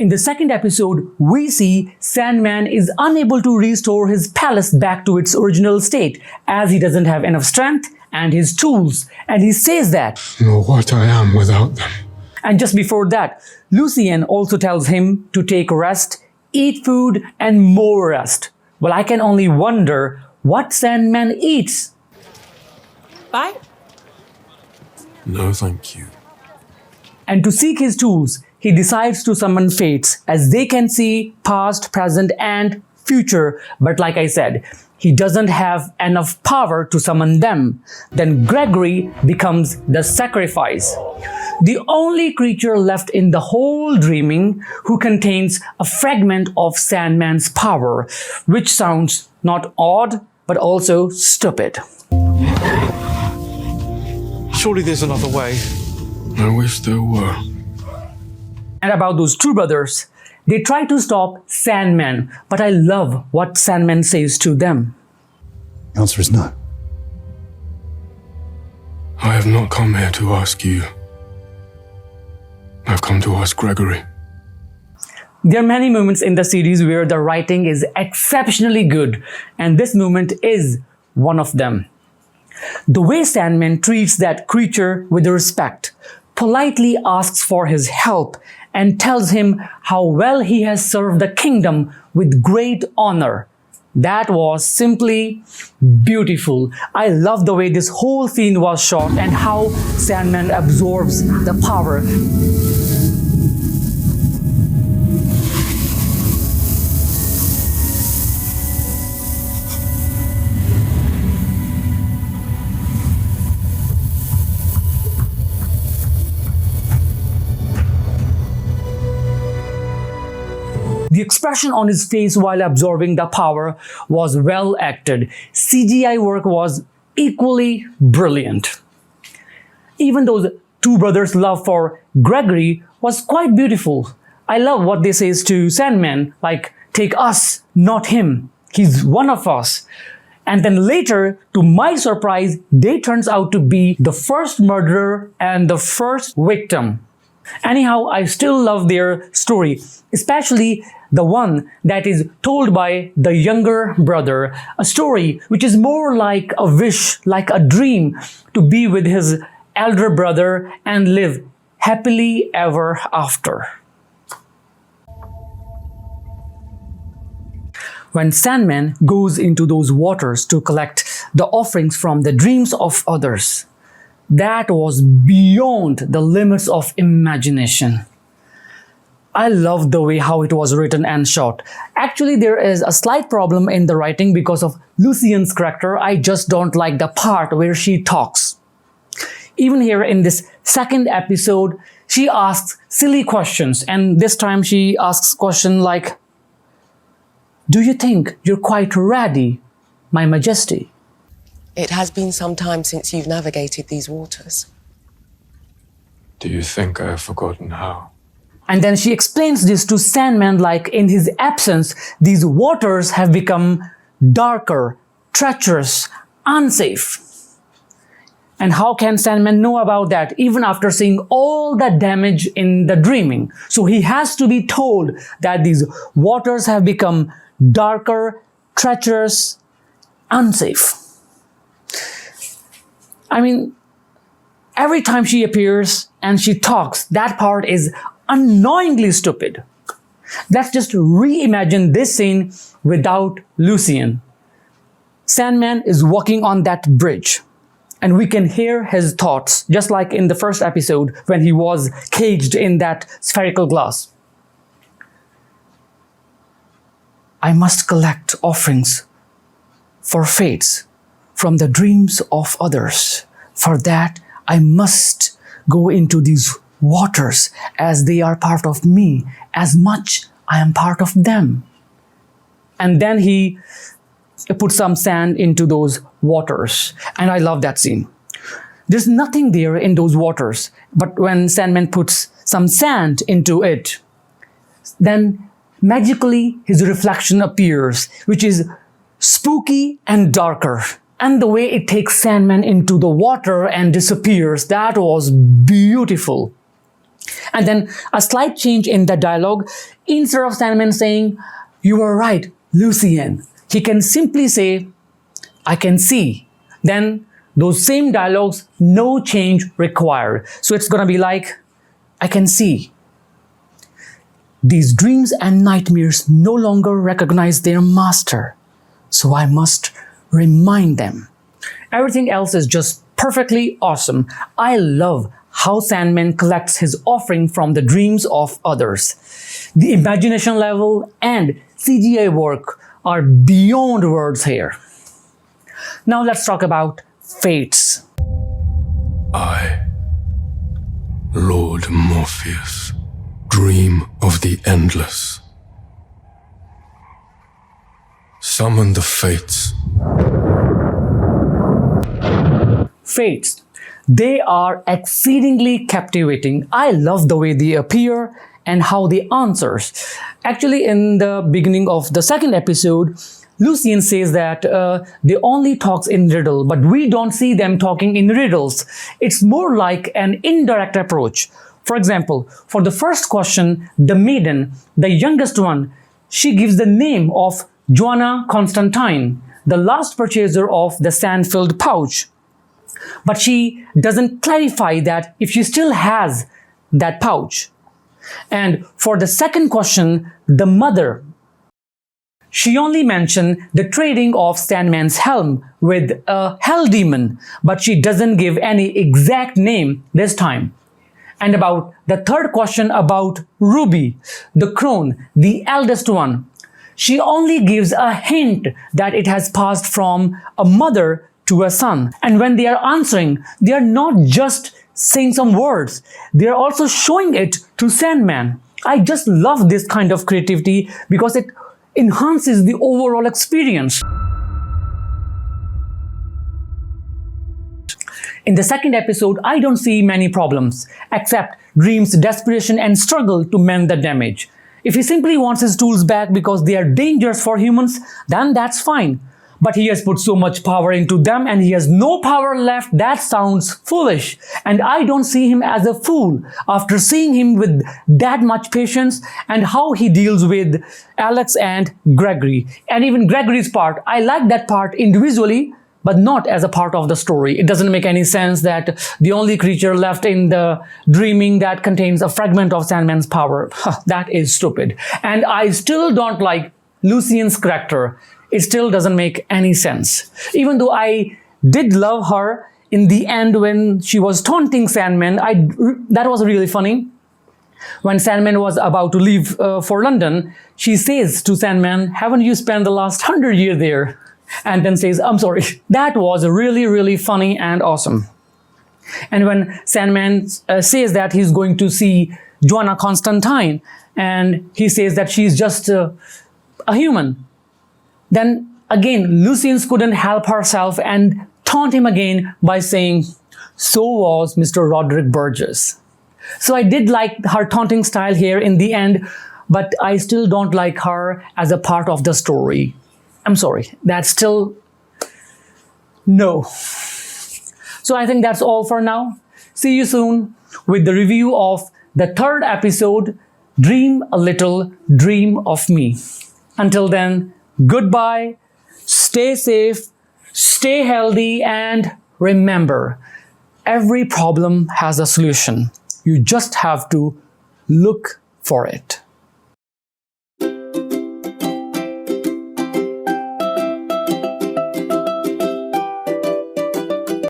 In the second episode, we see Sandman is unable to restore his palace back to its original state as he doesn't have enough strength and his tools, and he says that, "Nor what I am without them." And just before that, Lucien also tells him to take rest, eat food, and more rest. Well, I can only wonder what Sandman eats. Bye. No, thank you. And to seek his tools, he decides to summon fates as they can see past, present, and future. But like I said, he doesn't have enough power to summon them. Then Gregory becomes the sacrifice, the only creature left in the whole dreaming who contains a fragment of Sandman's power, which sounds not odd, but also stupid. Surely there's another way. I wish there were. And about those two brothers, they try to stop Sandman, but I love what Sandman says to them. The answer is no. I have not come here to ask you. I've come to ask Gregory. There are many moments in the series where the writing is exceptionally good, and this moment is one of them. The way Sandman treats that creature with respect, politely asks for his help, and tells him how well he has served the kingdom with great honor. That was simply beautiful. I love the way this whole scene was shot and how Sandman absorbs the power. The expression on his face while absorbing the power was well acted. CGI work was equally brilliant. Even those two brothers' love for Gregory was quite beautiful. I love what they say to Sandman, like, take us, not him. He's one of us. And then later, to my surprise, they turns out to be the first murderer and the first victim. Anyhow, I still love their story, especially the one that is told by the younger brother, a story which is more like a wish, like a dream, to be with his elder brother and live happily ever after. When Sandman goes into those waters to collect the offerings from the dreams of others, that was beyond the limits of imagination. I love the way how it was written and shot. Actually, there is a slight problem in the writing because of Lucien's character. I just don't like the part where she talks. Even here in this second episode, she asks silly questions, and this time she asks question like, "Do you think you're quite ready, my majesty?" It has been some time since you've navigated these waters. Do you think I have forgotten how? And then she explains this to Sandman like, in his absence, these waters have become darker, treacherous, unsafe. And how can Sandman know about that even after seeing all the damage in the dreaming? So he has to be told that these waters have become darker, treacherous, unsafe. I mean, every time she appears and she talks, that part is annoyingly stupid. Let's just reimagine this scene without Lucien. Sandman is walking on that bridge, and we can hear his thoughts, just like in the first episode when he was caged in that spherical glass. I must collect offerings for fates from the dreams of others. For that, I must go into these waters as they are part of me, as much I am part of them. And then he puts some sand into those waters. And I love that scene. There's nothing there in those waters, but when Sandman puts some sand into it, then magically his reflection appears, which is spooky and darker. And the way it takes Sandman into the water and disappears, that was beautiful. And then a slight change in the dialogue. Instead of Sandman saying, "You were right, Lucian," he can simply say, "I can see." Then those same dialogues, no change required. So it's gonna be like, "I can see. These dreams and nightmares no longer recognize their master, so I must remind them." Everything else is just perfectly awesome. I love how Sandman collects his offering from the dreams of others. The imagination level and CGI work are beyond words here. Now let's talk about fates. I, Lord Morpheus, dream of the endless. Summon the fates. Fates. They are exceedingly captivating. I love the way they appear and how they answer. Actually, in the beginning of the second episode, Lucian says that they only talk in riddle, but we don't see them talking in riddles. It's more like an indirect approach. For example, for the first question, the maiden, the youngest one, she gives the name of Joanna Constantine, the last purchaser of the sand-filled pouch. But she doesn't clarify that if she still has that pouch. And for the second question, the mother, she only mentioned the trading of Sandman's helm with a hell demon, but she doesn't give any exact name this time. And about the third question about Ruby, the crone, the eldest one, she only gives a hint that it has passed from a mother to a son. And when they are answering, they are not just saying some words, they are also showing it to Sandman. I just love this kind of creativity because it enhances the overall experience. In the second episode, I don't see many problems, except Dream's desperation and struggle to mend the damage. If he simply wants his tools back because they are dangerous for humans, then that's fine. But he has put so much power into them and he has no power left. That sounds foolish. And I don't see him as a fool after seeing him with that much patience and how he deals with Alex and Gregory. And even Gregory's part, I like that part individually, but not as a part of the story. It doesn't make any sense that the only creature left in the dreaming that contains a fragment of Sandman's power. That is stupid. And I still don't like Lucian's character. It still doesn't make any sense. Even though I did love her in the end when she was taunting Sandman, that was really funny. When Sandman was about to leave for London, she says to Sandman, "Haven't you spent the last 100 years there?" And then says, "I'm sorry." That was really, really funny and awesome. And when Sandman says that he's going to see Joanna Constantine, and he says that she's just a human, then again, Lucian couldn't help herself and taunt him again by saying, "So was Mr. Roderick Burgess." So I did like her taunting style here in the end, but I still don't like her as a part of the story. I'm sorry, that's still no. So I think that's all for now. See you soon with the review of the third episode, Dream a Little, Dream of Me. Until then, goodbye, stay safe, stay healthy, and remember, every problem has a solution. You just have to look for it.